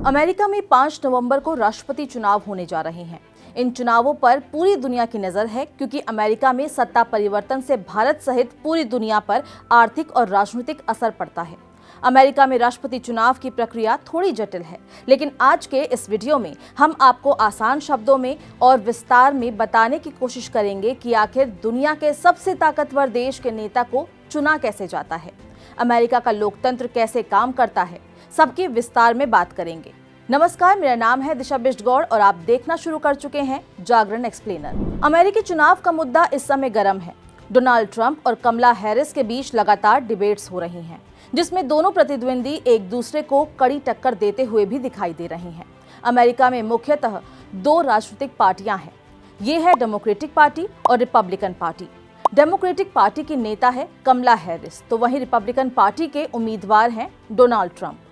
America में 5 नवंबर को राष्ट्रपति चुनाव होने जा रहे हैं। इन चुनावों पर पूरी दुनिया की नजर है क्योंकि अमेरिका में सत्ता परिवर्तन से भारत सहित पूरी दुनिया पर आर्थिक और राजनीतिक असर पड़ता है। अमेरिका में राष्ट्रपति चुनाव की प्रक्रिया थोड़ी जटिल है, लेकिन आज के इस वीडियो में हम आपको आसान शब्दों में और विस्तार में बताने की कोशिश करेंगे कि आखिर दुनिया के सबसे ताकतवर देश के नेता को चुना कैसे जाता है, अमेरिका का लोकतंत्र कैसे काम करता है, सबकी विस्तार में बात करेंगे। नमस्कार, मेरा नाम है दिशा बिष्टगौड़ और आप देखना शुरू कर चुके हैं जागरण एक्सप्लेनर। अमेरिकी चुनाव का मुद्दा इस समय गर्म है। डोनाल्ड ट्रंप और कमला हैरिस के बीच लगातार डिबेट्स हो रही हैं, जिसमें दोनों प्रतिद्वंदी एक दूसरे को कड़ी टक्कर देते हुए भी दिखाई दे रहे हैं। अमेरिका में मुख्यतः दो राजनीतिक पार्टियां हैं। ये है डेमोक्रेटिक पार्टी और रिपब्लिकन पार्टी। डेमोक्रेटिक पार्टी की नेता है कमला हैरिस, तो वहीं रिपब्लिकन पार्टी के उम्मीदवार हैं डोनाल्ड ट्रंप।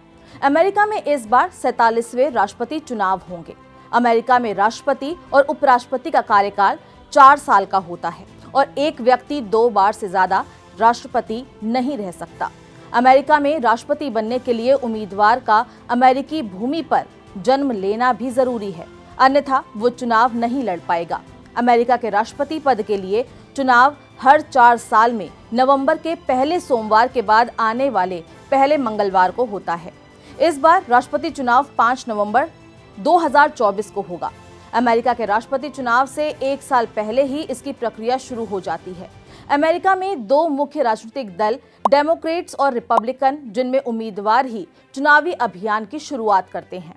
अमेरिका में इस बार 47वें राष्ट्रपति चुनाव होंगे। अमेरिका में राष्ट्रपति और उपराष्ट्रपति का कार्यकाल 4 साल का होता है और एक व्यक्ति 2 बार से ज्यादा राष्ट्रपति नहीं रह सकता। अमेरिका में राष्ट्रपति बनने के लिए उम्मीदवार का अमेरिकी भूमि पर जन्म लेना भी जरूरी है, अन्यथा वो चुनाव नहीं लड़ पाएगा। अमेरिका के राष्ट्रपति पद के लिए चुनाव हर 4 साल में नवंबर के पहले सोमवार के बाद आने वाले पहले मंगलवार को होता है। इस बार राष्ट्रपति चुनाव 5 नवंबर 2024 को होगा। अमेरिका के राष्ट्रपति चुनाव से 1 साल पहले ही इसकी प्रक्रिया शुरू हो जाती है। अमेरिका में 2 मुख्य राजनीतिक दल, डेमोक्रेट्स और रिपब्लिकन, जिनमें उम्मीदवार ही चुनावी अभियान की शुरुआत करते हैं।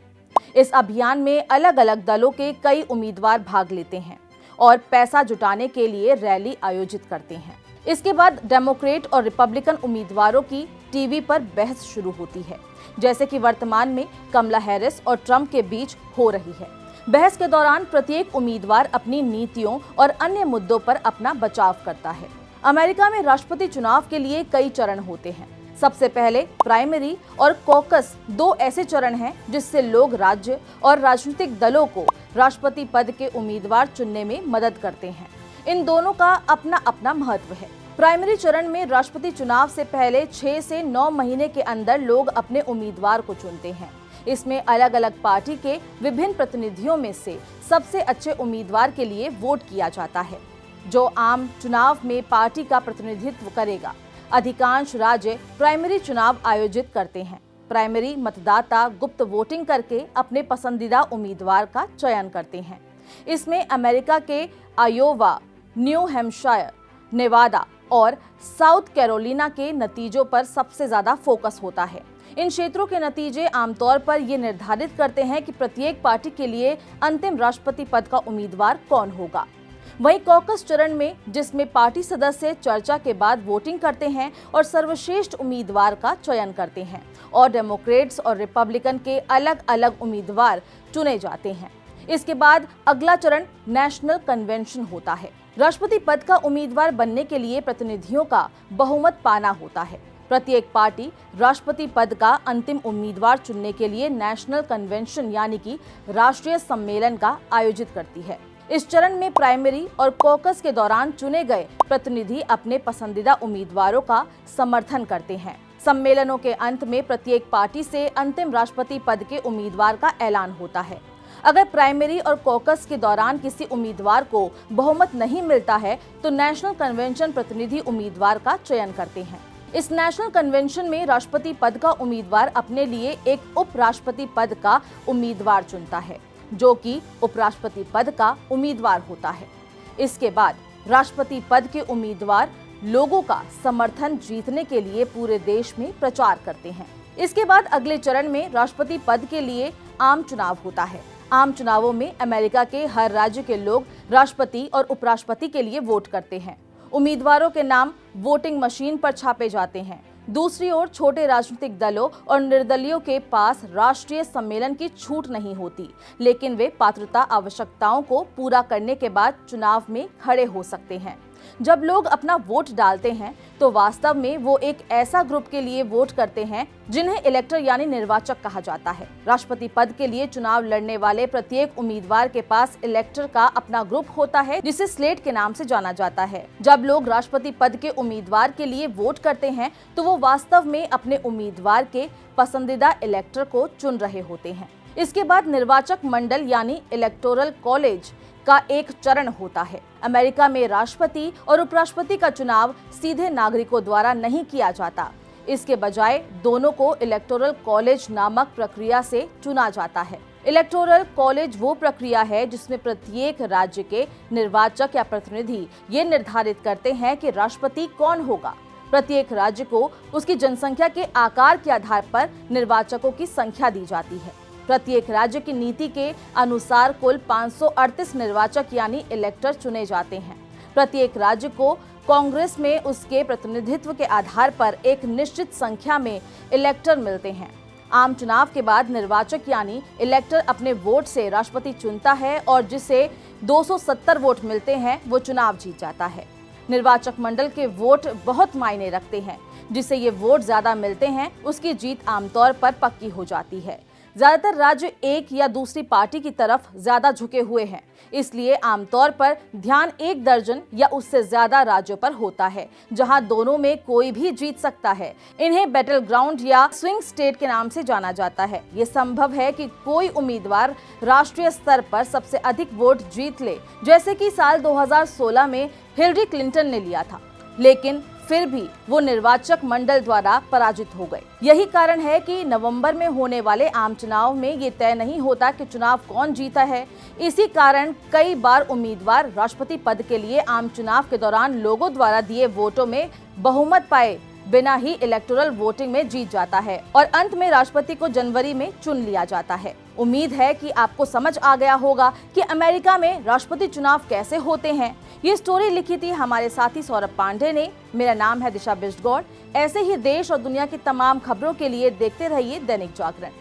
इस अभियान में अलग अलग दलों के कई उम्मीदवार भाग लेते हैं और पैसा जुटाने के लिए रैली आयोजित करते हैं। इसके बाद डेमोक्रेट और रिपब्लिकन उम्मीदवारों की टीवी पर बहस शुरू होती है, जैसे कि वर्तमान में कमला हैरिस और ट्रंप के बीच हो रही है। बहस के दौरान प्रत्येक उम्मीदवार अपनी नीतियों और अन्य मुद्दों पर अपना बचाव करता है। अमेरिका में राष्ट्रपति चुनाव के लिए कई चरण होते हैं। सबसे पहले प्राइमरी और कॉकस, 2 ऐसे चरण हैं जिससे लोग राज्य और राजनीतिक दलों को राष्ट्रपति पद के उम्मीदवार चुनने में मदद करते हैं। इन दोनों का अपना अपना महत्व है। प्राइमरी चरण में राष्ट्रपति चुनाव से पहले 6 से 9 महीने के अंदर लोग अपने उम्मीदवार को चुनते हैं। इसमें अलग अलग पार्टी के विभिन्न प्रतिनिधियों में से सबसे अच्छे उम्मीदवार के लिए वोट किया जाता है, जो आम चुनाव में पार्टी का प्रतिनिधित्व करेगा। अधिकांश राज्य प्राइमरी चुनाव आयोजित करते हैं। प्राइमरी मतदाता गुप्त वोटिंग करके अपने पसंदीदा उम्मीदवार का चयन करते हैं। इसमें अमेरिका के आयोवा, न्यू हैम्पशायर, नेवादा और साउथ कैरोलिना के नतीजों पर सबसे ज्यादा फोकस होता है। इन क्षेत्रों के नतीजे आमतौर पर ये निर्धारित करते हैं कि प्रत्येक पार्टी के लिए अंतिम राष्ट्रपति पद का उम्मीदवार कौन होगा। वहीं कॉकस चरण में, जिसमें पार्टी सदस्य चर्चा के बाद वोटिंग करते हैं और सर्वश्रेष्ठ उम्मीदवार का चयन करते हैं और डेमोक्रेट्स और रिपब्लिकन के अलग अलग उम्मीदवार चुने जाते हैं। इसके बाद अगला चरण नेशनल कन्वेंशन होता है। राष्ट्रपति पद का उम्मीदवार बनने के लिए प्रतिनिधियों का बहुमत पाना होता है। प्रत्येक पार्टी राष्ट्रपति पद का अंतिम उम्मीदवार चुनने के लिए नेशनल कन्वेंशन यानी कि राष्ट्रीय सम्मेलन का आयोजित करती है। इस चरण में प्राइमरी और कॉकस के दौरान चुने गए प्रतिनिधि अपने पसंदीदा उम्मीदवारों का समर्थन करते हैं। सम्मेलनों के अंत में प्रत्येक पार्टी से अंतिम राष्ट्रपति पद के उम्मीदवार का ऐलान होता है। अगर प्राइमरी और कॉकस के दौरान किसी उम्मीदवार को बहुमत नहीं मिलता है तो नेशनल कन्वेंशन प्रतिनिधि उम्मीदवार का चयन करते हैं। इस नेशनल कन्वेंशन में राष्ट्रपति पद का उम्मीदवार अपने लिए एक उपराष्ट्रपति पद का उम्मीदवार चुनता है, जो कि उपराष्ट्रपति पद का उम्मीदवार होता है। इसके बाद राष्ट्रपति पद के उम्मीदवार लोगों का समर्थन जीतने के लिए पूरे देश में प्रचार करते हैं। इसके बाद अगले चरण में राष्ट्रपति पद के लिए आम चुनाव होता है। आम चुनावों में अमेरिका के हर राज्य के लोग राष्ट्रपति और उपराष्ट्रपति के लिए वोट करते हैं। उम्मीदवारों के नाम वोटिंग मशीन पर छापे जाते हैं। दूसरी ओर छोटे राजनीतिक दलों और निर्दलीयों के पास राष्ट्रीय सम्मेलन की छूट नहीं होती, लेकिन वे पात्रता आवश्यकताओं को पूरा करने के बाद चुनाव में खड़े हो सकते हैं। जब लोग अपना वोट डालते हैं तो वास्तव में वो एक ऐसा ग्रुप के लिए वोट करते हैं जिन्हें इलेक्टर यानी निर्वाचक कहा जाता है। राष्ट्रपति पद के लिए चुनाव लड़ने वाले प्रत्येक उम्मीदवार के पास इलेक्टर का अपना ग्रुप होता है, जिसे स्लेट के नाम से जाना जाता है। जब लोग राष्ट्रपति पद के उम्मीदवार के लिए वोट करते हैं तो वो वास्तव में अपने उम्मीदवार के पसंदीदा इलेक्टर को चुन रहे होते हैं। इसके बाद निर्वाचक मंडल यानी इलेक्टोरल कॉलेज का एक चरण होता है। अमेरिका में राष्ट्रपति और उपराष्ट्रपति का चुनाव सीधे नागरिकों द्वारा नहीं किया जाता। इसके बजाय दोनों को इलेक्टोरल कॉलेज नामक प्रक्रिया से चुना जाता है। इलेक्टोरल कॉलेज वो प्रक्रिया है जिसमें प्रत्येक राज्य के निर्वाचक या प्रतिनिधि ये निर्धारित करते हैं कि राष्ट्रपति कौन होगा। प्रत्येक राज्य को उसकी जनसंख्या के आकार के आधार पर निर्वाचकों की संख्या दी जाती है। प्रत्येक राज्य की नीति के अनुसार कुल 538 निर्वाचक यानी इलेक्टर चुने जाते हैं। प्रत्येक राज्य को कांग्रेस में उसके प्रतिनिधित्व के आधार पर एक निश्चित संख्या में इलेक्टर मिलते हैं। आम चुनाव के बाद निर्वाचक यानी इलेक्टर अपने वोट से राष्ट्रपति चुनता है और जिसे 270 वोट मिलते हैं वो चुनाव जीत जाता है। निर्वाचक मंडल के वोट बहुत मायने रखते हैं। जिसे ये वोट ज्यादा मिलते हैं उसकी जीत आमतौर पर पक्की हो जाती है। ज्यादातर राज्य एक या दूसरी पार्टी की तरफ ज्यादा झुके हुए हैं, इसलिए आमतौर पर ध्यान एक दर्जन या उससे ज्यादा राज्यों पर होता है जहां दोनों में कोई भी जीत सकता है। इन्हें बैटल ग्राउंड या स्विंग स्टेट के नाम से जाना जाता है। ये संभव है कि कोई उम्मीदवार राष्ट्रीय स्तर पर सबसे अधिक वोट जीत ले, जैसे कि साल 2016 में हिलरी क्लिंटन ने लिया था, लेकिन फिर भी वो निर्वाचक मंडल द्वारा पराजित हो गए। यही कारण है कि नवंबर में होने वाले आम चुनाव में ये तय नहीं होता कि चुनाव कौन जीता है। इसी कारण कई बार उम्मीदवार राष्ट्रपति पद के लिए आम चुनाव के दौरान लोगों द्वारा दिए वोटों में बहुमत पाए बिना ही इलेक्टोरल वोटिंग में जीत जाता है और अंत में राष्ट्रपति को जनवरी में चुन लिया जाता है। उम्मीद है कि आपको समझ आ गया होगा कि अमेरिका में राष्ट्रपति चुनाव कैसे होते हैं। ये स्टोरी लिखी थी हमारे साथी सौरभ पांडे ने। मेरा नाम है दिशा बिष्टगौड़। ऐसे ही देश और दुनिया की तमाम खबरों के लिए देखते रहिए दैनिक जागरण।